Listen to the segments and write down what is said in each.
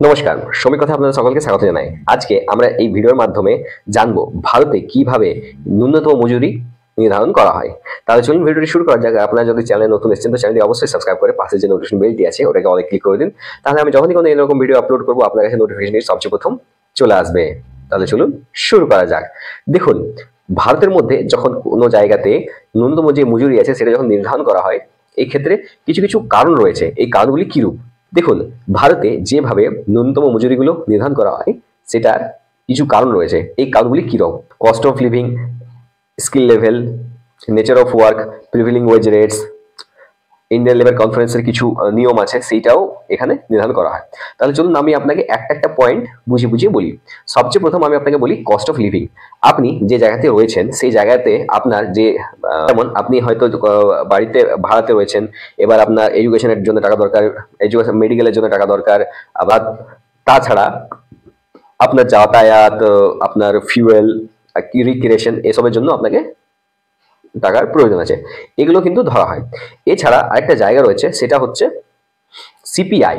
নমস্কার, শ্রমিক কথা আপনাদের সকলকে স্বাগত জানাই। আজকে আমরা এই ভিডিওর মাধ্যমে জানবো ভারতে কিভাবে ন্যূনতম মজুরি নির্ধারণ করা হয়। তাহলে চলুন ভিডিওটি শুরু করা যাক। আপনারা যদি চ্যানেলে নতুন এসেছেন তো চ্যানেলটি অবশ্যই সাবস্ক্রাইব করে পাশে যে নোটিফিকেশন বেলটি আছে ওটাকে অলে ক্লিক করে দিন। তাহলে আমি যখনই কোনো এরকম ভিডিও আপলোড করবো আপনার কাছে নোটিফিকেশনটি সবচেয়ে প্রথম চলে আসবে। তাহলে চলুন শুরু করা যাক। দেখুন, ভারতের মধ্যে যখন কোনো জায়গাতে ন্যূনতম যে মজুরি আছে সেটা যখন নির্ধারণ করা হয়, এই ক্ষেত্রে কিছু কিছু কারণ রয়েছে। এই কারণগুলি কিরূপ? দেখুন, ভারতে যেভাবে ন্যূনতম মজুরিগুলো নির্ধারণ করা হয় সেটার কিছু কারণ রয়েছে। এই কারণগুলি কিরকম? Cost of living, skill level, nature of work, prevailing wedge rates, Indian labour কনফারেন্সের কিছু নিয়ম আছে, সেইটাও এখানে নির্ধারণ করা হয়। তাহলে চলুন আমি আপনাকে একটা একটা পয়েন্ট বুঝিয়ে বুঝিয়ে বলি। সবচেয়ে প্রথম আমি আপনাকে বলি কস্ট অফ লিভিং। আপনি যে জায়গাতে রয়েছেন সেই জায়গাতে আপনার যে যেমন আপনি হয়তো বাড়িতে ভাড়াতে রয়েছেন, এবার আপনার এডুকেশনের জন্য টাকা দরকার, এডুকেশন মেডিকেলের জন্য টাকা দরকার, আবার তাছাড়া আপনার যাতায়াত, আপনার ফিউয়েল, রিক্রিয়েশন এসবের জন্য আপনাকে টাকার প্রয়োজন আছে, এগুলো কিন্তু ধরা হয়। এছাড়া আরেকটা জায়গা রয়েছে, সেটা হচ্ছে সিপিআই,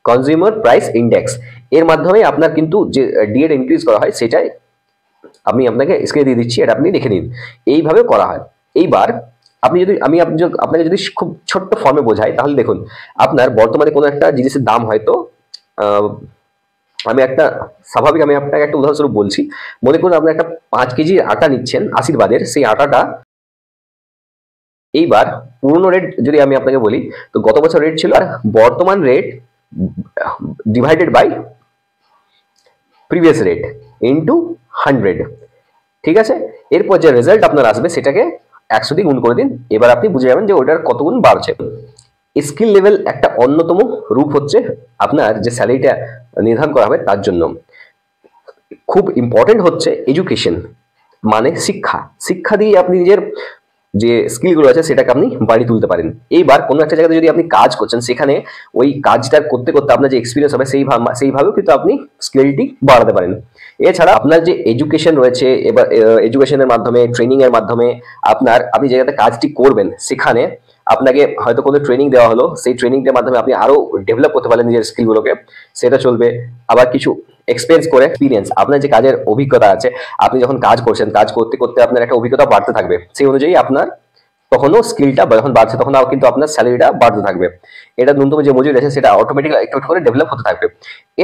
কনজিউমার প্রাইস ইন্ডেক্স। এর মাধ্যমে আপনার কিন্তু যে ডিএড ইনক্রিজ করা হয় সেটাই আমি আপনাকে স্ক্রিনে দিয়ে দিচ্ছি, এটা আপনি দেখে নিন। এইভাবে করা হয়। এইবার আপনি যদি আপনাকে যদি খুব ছোট্ট ফর্মে বোঝাই তাহলে দেখুন, আপনার বর্তমানে কোনো একটা জিনিসের দাম হয়তো আমি আপনাকে একটা উদাহরণস্বরূপ বলছি। মনে করুন আপনি একটা 5 কেজি আটা নিচ্ছেন আশীর্বাদের, সেই আটাটা এইবার পুরনো রেট যদি আমি আপনাকে বলি তো গত বছর রেট ছিল, আর বর্তমান rate divided by previous rate into 100, ঠিক আছে? এরপর যে রেজাল্ট আপনার আসবে সেটাকে 100 দিয়ে গুণ করে দিন। এবার আপনি বুঝে যাবেন যে ওটার কত গুণ বাড়ছে। স্কিল লেভেল একটা অন্যতম রূপ হচ্ছে আপনার যে স্যালারিটা নির্ধারণ করা হবে তার জন্য। খুব ইম্পর্টেন্ট হচ্ছে এডুকেশন, মানে শিক্ষা দিয়ে আপনি নিজের যে স্কিলগুলো আছে সেটাকে আপনি বাড়িয়ে তুলতে পারেন। এইবার কোনো একটা জায়গাতে যদি আপনি কাজ করছেন, সেখানে ওই কাজটা করতে করতে আপনার যে এক্সপিরিয়েন্স হবে সেইভাবেও কিন্তু আপনি স্কিলটি বাড়াতে পারেন। এছাড়া আপনার যে এডুকেশন রয়েছে, এবার এডুকেশনের মাধ্যমে, ট্রেনিং এর মাধ্যমে আপনি যে জায়গাতে কাজটি করবেন সেখানে আপনাকে হয়তো কোনো ট্রেনিং দেওয়া হলো, সেই ট্রেনিংটার মাধ্যমে আপনি আরো ডেভেলপ করতে পারেন নিজের স্কিলগুলোকে, সেটা চলবে। আবার কিছু এক্সপিরিয়েন্স, আপনার যে কাজের অভিজ্ঞতা আছে, আপনি যখন কাজ করছেন, কাজ করতে করতে আপনার একটা অভিজ্ঞতা বাড়তে থাকবে, সেই অনুযায়ী আপনার তখনও স্কিলটা যখন বাড়ছে তখন কিন্তু আপনার স্যালারিটা বাড়তে থাকবে। এটা ন্যূনতম যে মজুরি আছে সেটা অটোমেটিক্যালি একটু করে ডেভেলপ হতে থাকবে।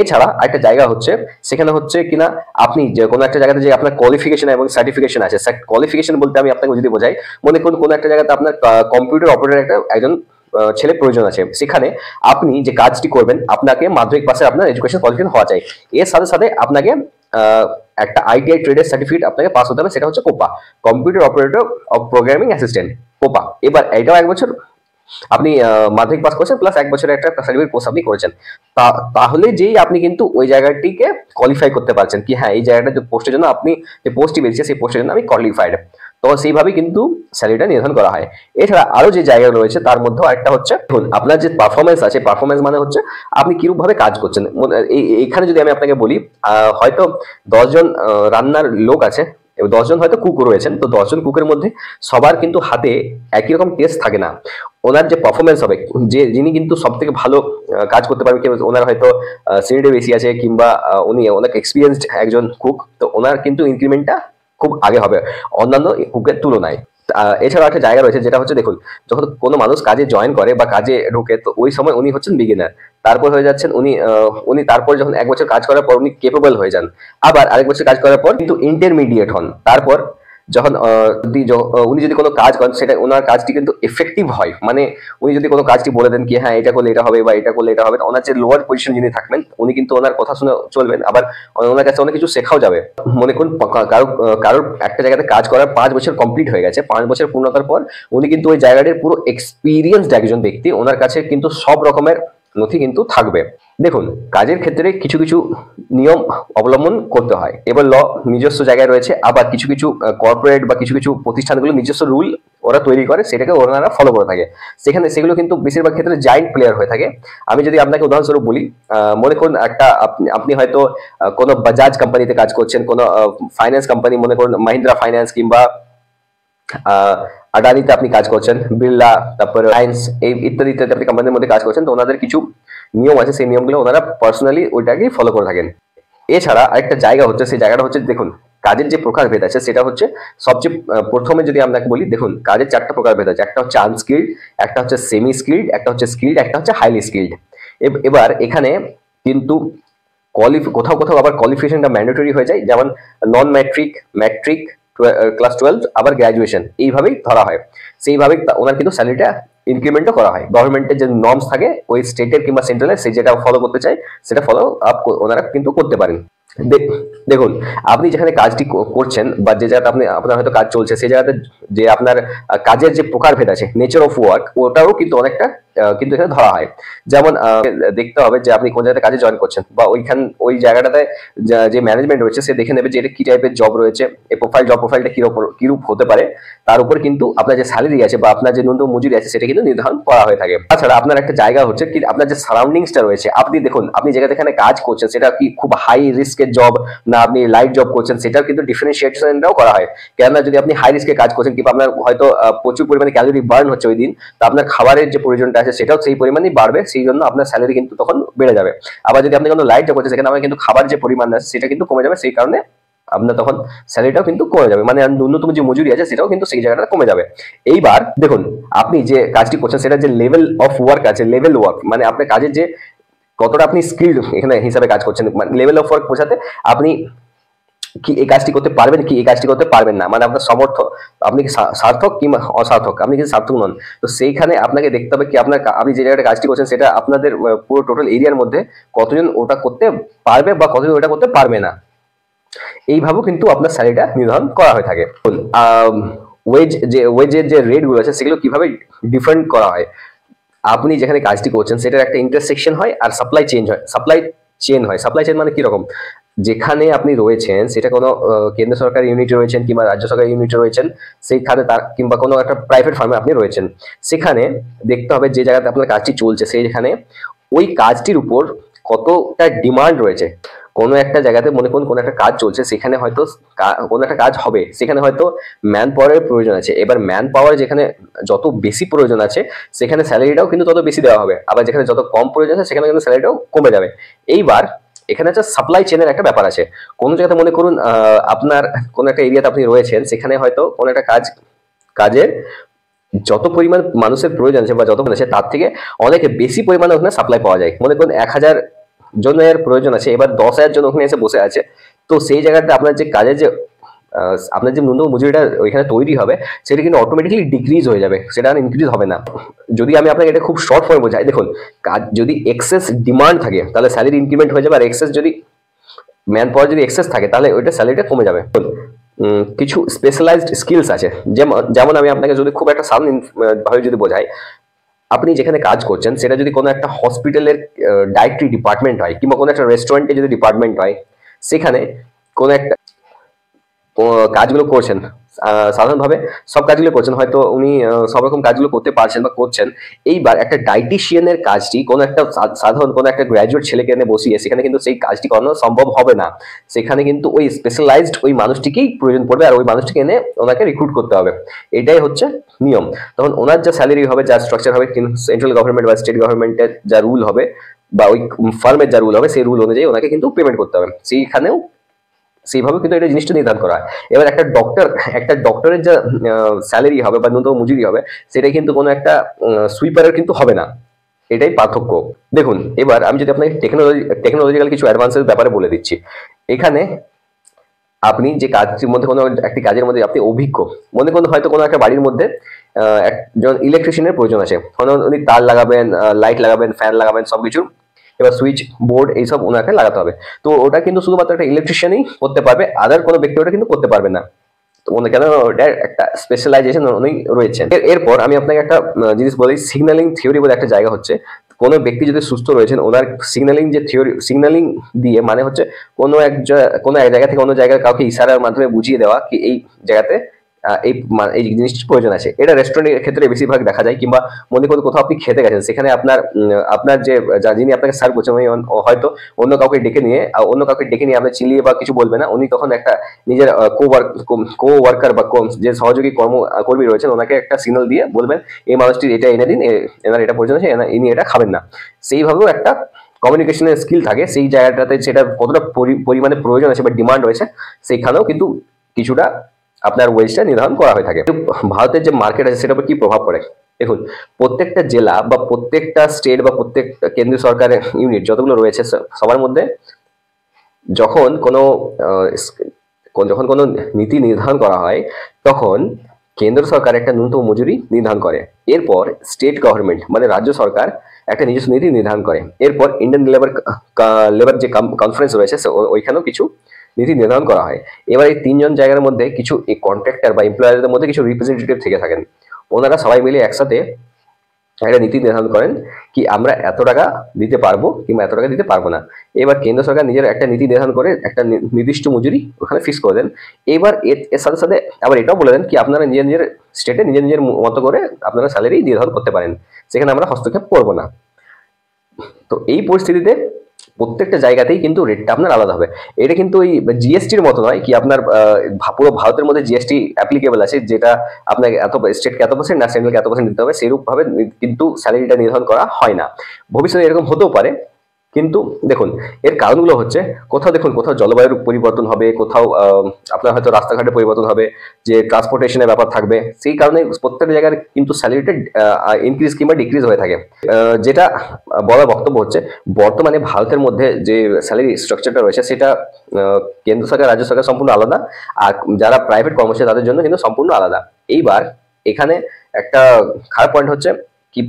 এছাড়া আরেকটা জায়গা হচ্ছে, সেখানে হচ্ছে কিনা আপনি যে কোনো একটা জায়গাতে যে আপনার কোয়ালিফিকেশন এবং সার্টিফিকেশন আছে। কোয়ালিফিকেশন বলতে আমি আপনাকে যদি বোঝাই, মনে করুন কোনো একটা জায়গাতে আপনার কম্পিউটার অপারেটর একজন ছেলে প্রয়োজন আছে, সেখানে আপনি যে কাজটি করবেন আপনাকে মাধ্যমিক পাশে আপনার এডুকেশন কোয়ালিফিকেশন হওয়া চাই। এর সাথে সাথে আপনাকে একটা আইটিআই ট্রেডের সার্টিফিকেট আপনাকে পাস হতে হবে, সেটা হচ্ছে Copa, computer operator of programming assistant, Copa. এবার এটাও 1 বছর আপনি মাধ্যমিক পাস করছেন প্লাস 1 বছরের একটা সার্টিফিকেট কোর্স আপনি করেছেন, তাহলে যেই আপনি কিন্তু ওই জায়গাটিকে কোয়ালিফাই করতে পারছেন কি হ্যাঁ এই জায়গাটা যে পোস্টের জন্য আপনি যে পোস্টটি বেরিয়েছে সেই পোস্টের জন্য আমি কোয়ালিফাইড। তো সেইভাবে কিন্তু স্যালারিটা নির্ধারণ করা হয়। এছাড়া আরো যে জায়গা রয়েছে তার মধ্যে একটা হচ্ছে আপনার যে পারফরমেন্স আছে, পারফরমেন্স মানে হচ্ছে আপনি কিরূপ ভাবে কাজ করছেন। এখানে যদি আমি আপনাকে বলি, হয়তো 10 জন রান্নার লোক আছে, 10 জন হয়তো কুক রয়েছেন, তো 10 জন কুকের মধ্যে সবার কিন্তু হাতে একই রকম টেস্ট থাকে না। ওনার যে পারফরমেন্স হবে, যিনি কিন্তু সব থেকে ভালো কাজ করতে পারবেন, ওনার হয়তো সিনিয়রিটি বেশি আছে কিংবা উনি অনেক এক্সপিরিয়েন্সড একজন কুক, তো ওনার কিন্তু ইনক্রিমেন্টটা খুব আগে হবে অন্যান্য কুকের তুলনায়। এছাড়া একটা জায়গা রয়েছে যেটা হচ্ছে, দেখুন যখন কোনো মানুষ কাজে জয়েন করে বা কাজে ঢোকে তো ওই সময় উনি হচ্ছেন বিগিনার, তারপর হয়ে যাচ্ছেন উনি তারপর যখন 1 বছর কাজ করার পর উনি কেপেবল হয়ে যান, আবার আরেক বছর কাজ করার পর কিন্তু ইন্টারমিডিয়েট হন। তারপর যখন উনি যদি কোনো কাজ করেন সেটা ওনার কাজটি কিন্তু এফেক্টিভ হয়, মানে উনি যদি কোনো কাজটি বলে দেন কি হ্যাঁ এটা করলে এটা হবে বা এটা করলে এটা হবে, ওনার যে লোয়ার পজিশন যিনি থাকবেন উনি কিন্তু ওনার কথা শুনে চলবেন, আবার ওনার কাছে অনেক কিছু শেখাও যাবে। মনে করুন কারোর একটা জায়গাতে কাজ করার 5 বছর কমপ্লিট হয়ে গেছে, 5 বছর পূর্ণতার পর উনি কিন্তু ওই জায়গাটির পুরো এক্সপিরিয়েন্সড একজন ব্যক্তি, ওনার কাছে কিন্তু সব রকমের নথি কিন্তু থাকবে। দেখুন, কাজের ক্ষেত্রে কিছু কিছু নিয়ম অবলম্বন করতে হয়। এবার নিজস্ব জায়গায় রয়েছে, আবার কিছু কিছু কর্পোরেট বা কিছু কিছু প্রতিষ্ঠানগুলো নিজস্ব রুল ওরা তৈরি করে, সেটাকে ওনারা ফলো করে থাকে। সেগুলো কিন্তু বেশিরভাগ ক্ষেত্রে জায়েন্ট প্লেয়ার হয়ে থাকে। আমি যদি আপনাকে উদাহরণস্বরূপ বলি, মনে করুন আপনি হয়তো কোনো বাজাজ কোম্পানিতে কাজ করছেন, কোনো ফাইন্যান্স কোম্পানি, মনে করুন মাহিন্দ্রা ফাইন্যান্স কিংবা আদানিতে আপনি কাজ করছেন, বিড়লা, তারপরে রিলায়েন্স, এই ইত্যাদি ইত্যাদি আপনি কোম্পানির মধ্যে কাজ করছেন। তো ওনাদের কিছু নিয়ম আছে, সেই নিয়মগুলো ওনারা পার্সোনালি ওইটাকেই ফলো করে থাকেন। এছাড়া আরেকটা জায়গা হচ্ছে, সেই জায়গাটা হচ্ছে দেখুন কাজের যে প্রকারভেদ আছে সেটা হচ্ছে সবচেয়ে প্রথমে যদি আপনাকে বলি, দেখুন কাজের 4টা প্রকারভেদ আছে। একটা হচ্ছে আনস্কিল্ড, একটা হচ্ছে সেমি স্কিল্ড, একটা হচ্ছে স্কিল্ড, একটা হচ্ছে হাইলি স্কিল্ড। এবার এখানে কিন্তু কোথাও কোথাও আবার কোয়ালিফিকেশনটা ম্যান্ডেটরি হয়ে যায়, যেমন নন ম্যাট্রিক, ম্যাট্রিক, ক্লাস 12 আবার গ্র্যাজুয়েশন, এইভাবেই ধরা হয়। সেইভাবেই ওনার কিন্তু স্যালারিটা ইনক্রিমেন্টও করা হয়। গভর্নমেন্টের যে নর্মস থাকে ওই স্টেটের কিংবা সেন্ট্রালের, সে যেটা ফলো করতে চায় সেটা ফলো আপ ওনারা কিন্তু করতে পারেন। দেখুন আপনি যেখানে কাজটি করছেন বা যে জায়গাতে আপনি আপনার হয়তো কাজ চলছে, সেই জায়গাতে যে আপনার কাজের যে প্রকারভেদ আছে, নেচার অফ ওয়ার্ক, ওটাও কিন্তু অনেকটা কিন্তু এখানে ধরা হয়। যেমন দেখতে হবে যে আপনি কোন জায়গাতে কাজে জয়েন করছেন, বা ওই জায়গাটাতে যে ম্যানেজমেন্ট রয়েছে সে দেখে নেবে যে এটা কি টাইপের জব রয়েছে, এই জব প্রোফাইলটা কিরূপ হতে পারে, তার উপর কিন্তু আপনার যে স্যালারি আছে বা আপনার যে ন্যূনতম মজুরি আছে সেটা কিন্তু নির্ধারণ করা হয়ে থাকে। তাছাড়া আপনার একটা জায়গা হচ্ছে কি, আপনার যে সারাউন্ডিংসটা রয়েছে, আপনি দেখুন আপনি যেখানে এখানে কাজ করছেন সেটা কি খুব হাই রিস্কের জব না আপনি লাইট জব করছেন, সেটাও কিন্তু ডিফারেন্সিয়েশনটাও করা হয়। কেননা যদি আপনি হাই রিস্কে কাজ করছেন কিংবা আপনার হয়তো প্রচুর পরিমাণে ক্যালোরি বার্ন হচ্ছে ওই দিন, তো আপনার খাবারের যে প্রয়োজনটা আছে সেটাও সেই পরিমাণেই বাড়বে, সেই জন্য আপনার স্যালারি কিন্তু তখন বেড়ে যাবে। আবার যদি আপনি কোনো লাইট জব করছেন সেখানে আমার কিন্তু খাবার যে পরিমাণ আছে সেটা কিন্তু কমে যাবে, সেই কারণে আপনার তখন স্যালারিটাও কিন্তু কমে যাবে, মানে ন্যূনতম যে মজুরি আছে সেটাও কিন্তু সেই জায়গাটা কমে যাবে। এইবার দেখুন আপনি যে কাজটি করছেন সেটা যে লেভেল অফ ওয়ার্ক আছে, লেভেল ওয়ার্ক মানে আপনার কাজের যে কতটা আপনি স্কিল্ড এখানে হিসাবে কাজ করছেন, মানে লেভেল অফ ওয়ার্ক বোঝাতে আপনি কি এই কাজটি করতে পারবেন কি এই কাজটি করতে পারবেন না, মানে আপনার সমর্থ, আপনি কি সার্থক কিংবা অসার্থক, আপনি কি সার্থক নন। তো সেইখানে আপনাকে দেখতে হবে কি আপনার আপনি যে জায়গাটা কাজটি করছেন সেটা আপনাদের পুরো টোটাল এরিয়ার মধ্যে কতজন ওটা করতে পারবে বা কতজন ওটা করতে পারবে না, এইভাবেও কিন্তু আপনার স্যালারিটা নির্ধারণ করা হয়ে থাকে। ওয়েজের যে রেট গুলো আছে সেগুলো কিভাবে ডিফারেন্ট করা হয়, আপনি যেখানে কাজটি করছেন সেটার একটা ইন্টারসেকশন হয় আর সাপ্লাই চেন মানে কিরকম, যেখানে আপনি রয়েছেন সেটা কোনো কেন্দ্র সরকার ইউনিটে রয়েছেন কিংবা রাজ্য সরকার ইউনিটে রয়েছেন, সেইখানে তার কিংবা কোনো একটা প্রাইভেট ফার্মে আপনি রয়েছেন, সেখানে দেখতে হবে যে জায়গাতে আপনার কাজটি চলছে সেইখানে ওই কাজটির উপর কতটা ডিমান্ড রয়েছে। কোনো একটা জায়গাতে মনে করুন কোনো একটা কাজ চলছে, সেখানে হয়তো কোনো একটা কাজ হবে, সেখানে হয়তো ম্যান পাওয়ারের প্রয়োজন আছে। এবার ম্যান পাওয়ার যেখানে যত বেশি প্রয়োজন আছে সেখানে স্যালারিটাও কিন্তু তত বেশি দেওয়া হবে, আবার যেখানে যত কম প্রয়োজন আছে সেখানে কিন্তু স্যালারিটাও কমে যাবে। এইবার এখানে হচ্ছে সাপ্লাই চেনের একটা ব্যাপার আছে। কোনো জায়গাতে মনে করুন আপনার কোনো একটা এরিয়াতে আপনি রয়েছেন, সেখানে হয়তো কোনো একটা কাজের যত পরিমাণ মানুষের প্রয়োজন আছে বা যত আছে তার থেকে অনেক বেশি পরিমাণে ওখানে সাপ্লাই পাওয়া যায়। মনে করুন 1000 জনের প্রয়োজন আছে, এবার 10,000 জন ওখানে এসে বসে আছে, তো সেই জায়গাতে আপনার যে কাজের যে আপনার যে ন্যূনতম মজুরিটা ওইখানে তৈরি হবে সেটা কিন্তু অটোমেটিক্যালি ডিক্রিজ হয়ে যাবে, সেটা আর ইনক্রিজ হবে না। যদি আমি আপনাকে এটা খুব শর্ট ফর্মে বোঝাই, দেখুন কাজ যদি এক্সেস ডিমান্ড থাকে তাহলে স্যালারি ইনক্রিমেন্ট হয়ে যাবে, আর এক্সেস যদি ম্যান পাওয়ার যদি এক্সেস থাকে তাহলে ওইটা স্যালারিটা কমে যাবে। কিছু স্পেশালাইজড স্কিলস আছে, যেমন আমি আপনাকে যদি খুব একটা সাধারণ ভাবে যদি বোঝাই, আপনি যেখানে কাজ করছেন সেটা যদি কোনো একটা হসপিটালের ডায়েটরি ডিপার্টমেন্ট হয় কিংবা কোনো একটা রেস্টুরেন্টে যদি ডিপার্টমেন্ট হয়, সেখানে কোনো একটা কাজগুলো করছেন, সাধারণভাবে সব কাজগুলো করছেন, হয়তো উনি সব রকম কাজগুলো করতে পারছেন বা করছেন। এইবার একটা ডায়েটিশিয়ানের কাজটি কোনো একটা সাধারণ কোনো একটা গ্র্যাজুয়েট ছেলেকে এনে বসিয়ে সেখানে কিন্তু সেই কাজটি করানো সম্ভব হবে না, সেখানে কিন্তু ওই স্পেশালাইজড ওই মানুষটিকেই প্রয়োজন পড়বে, আর ওই মানুষটিকে এনে ওনাকে রিক্রুট করতে হবে, এটাই হচ্ছে নিয়ম। তখন ওনার যা স্যালারি হবে, যা স্ট্রাকচার হবে, সেন্ট্রাল গভর্নমেন্ট বা স্টেট গভর্নমেন্টের যা রুল হবে বা ওই ফার্মের যা রুল হবে সেই রুল অনুযায়ী ওনাকে কিন্তু পেমেন্ট করতে হবে, সেইখানেও সেইভাবে কিন্তু এটা জিনিসটা নির্ধারণ করা হয়। এবার একটা ডক্টরের যা স্যালারি হবে বা ন্যূনতম মজুরি হবে সেটা কিন্তু কোনো একটা সুইপারের কিন্তু হবে না, এটাই পার্থক্য। দেখুন এবার আমি যদি আপনাকে টেকনোলজিক্যাল কিছু অ্যাডভান্সের ব্যাপারে বলে দিচ্ছি। এখানে আপনি যে কাজের মধ্যে কোনো একটি কাজের মধ্যে আপনি অভিজ্ঞ, মনে করুন হয়তো কোনো একটা বাড়ির মধ্যে একজন ইলেকট্রিশিয়ানের প্রয়োজন আছে, উনি তার লাগাবেন, লাইট লাগাবেন, ফ্যান লাগাবেন, সবকিছু, এবার সুইচ বোর্ড এইসব ওনাকে লাগাতে হবে। তো ওটা কিন্তু শুধুমাত্র একটা ইলেকট্রিশিয়ানই করতে পারবে, আদার কোনো ব্যক্তি ওটা কিন্তু করতে পারবে না, তো কেন ওটা একটা স্পেশালাইজেশন উনি রয়েছেন। এরপর আমি আপনাকে একটা জিনিস বলি, সিগন্যালিং থিওরি বলে একটা জায়গা হচ্ছে। কোনো ব্যক্তি যদি সুস্থ রয়েছেন, ওনার সিগন্যালিং যে থিওরি, সিগন্যালিং দিয়ে মানে হচ্ছে কোনো এক জায়গা থেকে অন্য জায়গায় কাউকে ইশারার মাধ্যমে বুঝিয়ে দেওয়া কি এই জায়গাতে এই জিনিসটির প্রয়োজন আছে। এটা রেস্টুরেন্টের ক্ষেত্রে বেশিরভাগ দেখা যায়, কিংবা মনে করুন কোথাও আপনি খেতে গেছেন, সেখানে আপনার যে যিনি আপনাকে সার্ভ করছেন উনি হয়তো অন্য কাউকে ডেকে নিয়ে আপনি চিলিয়ে বা কিছু বলবে না, উনি তখন একটা নিজের কো ওয়ার্কার বা যে সহযোগী কর্মী রয়েছেন ওনাকে একটা সিগন্যাল দিয়ে বলবেন এই মানুষটির এটা এনে দিন, এনার এটা প্রয়োজন আছে, ইনি এটা খাবেন না। সেইভাবেও একটা কমিউনিকেশনের স্কিল থাকে, সেই জায়গাটাতে সেটা কতটা পরিমাণে প্রয়োজন আছে বা ডিমান্ড রয়েছে সেইখানেও কিন্তু কিছুটা আপনার ওয়েজটা নির্ধারণ করা হয়ে থাকে। ভারতের যে মার্কেট আছে সেটার উপর কি প্রভাব পড়ে দেখুন, প্রত্যেকটা জেলা বা প্রত্যেকটা স্টেট বা প্রত্যেক কেন্দ্রীয় সরকারের ইউনিট যতগুলো রয়েছে সবার মধ্যে যখন কোনো নীতি নির্ধারণ করা হয়, তখন কেন্দ্র সরকার একটা ন্যূনতম মজুরি নির্ধারণ করে, এরপর স্টেট গভর্নমেন্ট মানে রাজ্য সরকার একটা নিজস্ব নীতি নির্ধারণ করে, এরপর ইন্ডিয়ান লেবার যে কনফারেন্স রয়েছে ওইখানেও কিছু নীতি নির্ধারণ করা হয়। এবার এই তিনজন জায়গার মধ্যে কিছু এই কন্ট্রাক্টর বা এমপ্লয়ারদের মধ্যে কিছু রিপ্রেজেন্টেটিভ থেকে থাকেন, ওনারা সবাই মিলে একসাথে একটা নীতি নির্ধারণ করেন কি আমরা এত টাকা দিতে পারবো কিংবা এত টাকা দিতে পারবো না। এবার কেন্দ্র সরকার নিজের একটা নীতি নির্ধারণ করে একটা নির্দিষ্ট মজুরি ওখানে ফিক্স করে দেন। এবার এর সাথে সাথে আবার এটাও বলে দেন কি আপনারা নিজের স্টেটে নিজের মতো করে আপনারা স্যালারি নির্ধারণ করতে পারেন, সেখানে আমরা হস্তক্ষেপ করবো না। তো এই পরিস্থিতিতে প্রত্যেকটা জায়গাতেই কিন্তু রেটটা আপনার আলাদা হবে। এটা কিন্তু ওই জিএসটির মতো নয় কি আপনার পুরো ভারতের মধ্যে জিএসটি অ্যাপ্লিকেবল আছে, যেটা আপনাকে এত স্টেটকে এত পার্সেন্ট না সেন্ট্রালকে এত পার্সেন্ট দিতে হবে, সেরূপ ভাবে কিন্তু স্যালারিটা নির্ধারণ করা হয় না। ভবিষ্যতে এরকম হতেও পারে, কিন্তু দেখুন এর কারণগুলো হচ্ছে কোথাও জলবায়ুর পরিবর্তন হবে, কোথাও আপনার হয়তো রাস্তাঘাটের পরিবর্তন হবে, যে ট্রান্সপোর্টেশনের ব্যাপার থাকবে, সেই কারণে প্রত্যেকটা জায়গার কিন্তু স্যালারিটা ইনক্রিজ কিংবা ডিক্রিজ হয়ে থাকে। যেটা বলার বক্তব্য হচ্ছে বর্তমানে ভারতের মধ্যে যে স্যালারি স্ট্রাকচারটা রয়েছে সেটা কেন্দ্র সরকার রাজ্য সরকার সম্পূর্ণ আলাদা, আর যারা প্রাইভেট কর্মচারী তাদের জন্য কিন্তু সম্পূর্ণ আলাদা। এইবার এখানে একটা খারাপ পয়েন্ট হচ্ছে কি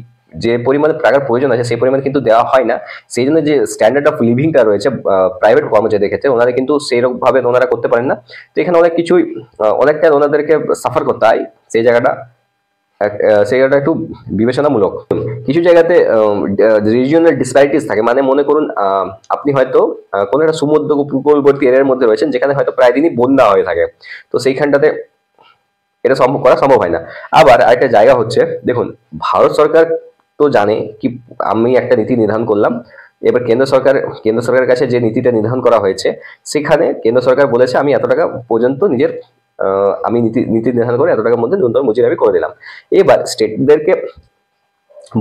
যে পরিমাণে টাকার প্রয়োজন আছে সেই পরিমাণে কিন্তু দেওয়া হয় না, সেই জন্য যে স্ট্যান্ডার্ড অফ লিভিংটা রয়েছে প্রাইভেট কর্মচারীদের ক্ষেত্রে ওনারা কিন্তু সেইরকম ভাবে ওনারা করতে পারেন না। তো এখানে অনেক কিছুই অনেকটা ওনাদেরকে সাফার করতে হয়, সেই জায়গাটা একটু বিবেচনামূলক। কিছু জায়গাতে রিজিওনাল ডিসপ্যারিটিস থাকে, মানে মনে করুন আপনি হয়তো কোনো একটা সমুদ্র উপকূলবর্তী এরিয়ার মধ্যে রয়েছেন যেখানে হয়তো প্রায় দিনই বন্যা হয়ে থাকে, তো সেইখানটাতে এটা করা সম্ভব হয় না। আবার আরেকটা জায়গা হচ্ছে দেখুন, ভারত সরকার তো জানে কি আমি একটা নীতি নির্ধারণ করলাম, এবার কেন্দ্র সরকারের কাছে যে নীতিটা নির্ধারণ করা হয়েছে সেখানে কেন্দ্র সরকার বলেছে আমি এত টাকা পর্যন্ত নিজের আমি নীতি নির্ধারণ করে এত টাকার মধ্যে ন্যূনতম মজুরি আমি করে দিলাম। এবার স্টেটদেরকে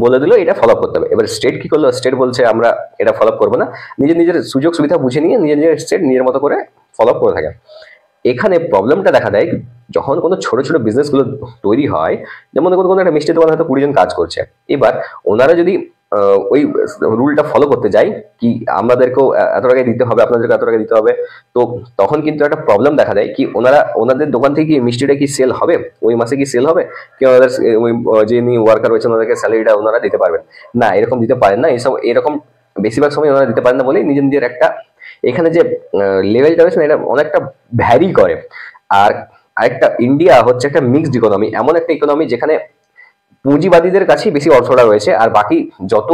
বলে দিল এটা ফলো আপ করতে হবে। এবার স্টেট কি করলো, স্টেট বলছে আমরা এটা ফলো আপ করবো না, নিজের সুযোগ সুবিধা বুঝে নিয়ে নিজের স্টেট নিজের মতো করে ফলো আপ করে থাকে। এখানে প্রবলেমটা দেখা দেয় যখন কোনো ছোট ছোট বিজনেসগুলো তৈরি হয়, যেমন কোনো একটা মিষ্টি দোকান হয়তো 20 জন কাজ করছে, এবার ওনারা যদি ওই রুলটা ফলো করতে যায় কি আমাদেরকেও এত টাকা দিতে হবে, আপনাদেরকে এত টাকা দিতে হবে, তো তখন কিন্তু একটা প্রবলেম দেখা দেয় কি ওনাদের দোকান থেকে কি মিষ্টিটা কি সেল হবে, ওই মাসে কি সেল হবে, কি ওনাদের ওই যে ওয়ার্কার রয়েছে ওনাদেরকে স্যালারিটা ওনারা দিতে পারবেন না, এরকম দিতে পারেন না। এরকম বেশিরভাগ সময় ওনারা দিতে পারেন না বলেই নিজের একটা এখানে যে লেভেলটা রয়েছে এটা অনেকটা ভ্যারি করে। আর আরেকটা ইন্ডিয়া হচ্ছে একটা মিক্সড ইকোনমি, এমন একটা ইকোনমি যেখানে পুঁজিবাদীদের কাছেই বেশি অর্থটা রয়েছে, আর বাকি যত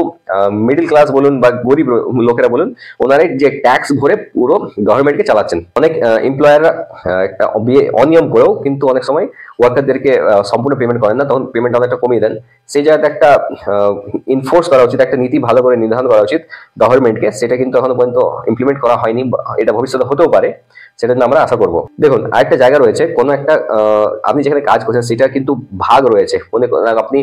মিডল ক্লাস বলুন বা গরিব লোকেরা বলুন ওনারাই যে ট্যাক্স ভরে পুরো গভর্নমেন্টকে চালাচ্ছেন। অনেক এমপ্লয়াররা একটা অনিয়ম করেও কিন্তু অনেক সময় ওয়ার্কারদেরকে সম্পূর্ণ পেমেন্ট করেন না, তখন পেমেন্ট অনেকটা কমিয়ে দেন। সেই জায়গাতে একটা ইনফোর্স করা উচিত, একটা নীতি ভালো করে নির্ধারণ করা উচিত গভর্নমেন্টকে, সেটা কিন্তু এখনো পর্যন্ত ইমপ্লিমেন্ট করা হয়নি, এটা ভবিষ্যতে হতেও পারে, সেটা আমরা আশা করব। দেখুন আরেকটা জায়গা রয়েছে, কোনো একটা আপনি যেখানে কাজ করছেন সেটা কিন্তু ভাগ রয়েছে, মনে করেন আপনি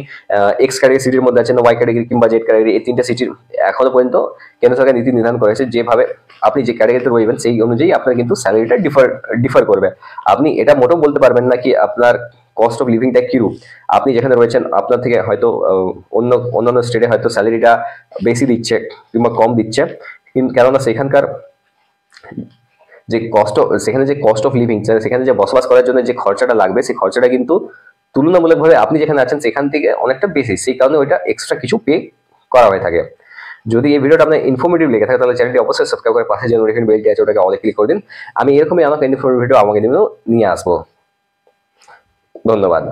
এক্স ক্যাটাগরি সিটির মধ্যে আছেন, ওয়াই ক্যাটাগরি কিংবা জেড ক্যাটাগরি, এই তিনটা সিটির এখনো পর্যন্ত কেন্দ্র সরকার নীতি নির্ধারণ করেছে যেভাবে আপনি যে ক্যাটাগরিতে রইবেন সেই অনুযায়ী আপনার কিন্তু স্যালারিটা ডিফার করবে। আপনি এটা মোটেও বলতে পারবেন না কি আপনার কস্ট অফ লিভিংটা কিরূপ, আপনি যেখানে রয়েছেন আপনার থেকে হয়তো অন্যান্য স্টেটে হয়তো স্যালারিটা বেশি দিচ্ছে কিংবা কম দিচ্ছে, কিন্তু কেননা সেখানকার সেখানে যে কস্ট অফ লিভিং, সেখানে যে বসবাস করার জন্য যে খরচাটা লাগবে সেই খরচাটা কিন্তু তুলনামূলকভাবে আপনি যেখানে আছেন সেখান থেকে অনেকটা বেশি, সেই কারণে ওইটা এক্সট্রা কিছু পে করা হয়ে থাকে। যদি এই ভিডিওটা আপনার ইনফরমেটিভ লেগে থাকে তাহলে চ্যানেলটি অবশ্যই সাবস্ক্রাইব করে পাশে যে নোটিফিকেশন বেলটি আছে ওটাকে অলে ক্লিক করে দিন। আমি এরকমই আমাকে ইনফরমেটিভ ভিডিও নিয়ে আসবো। ধন্যবাদ।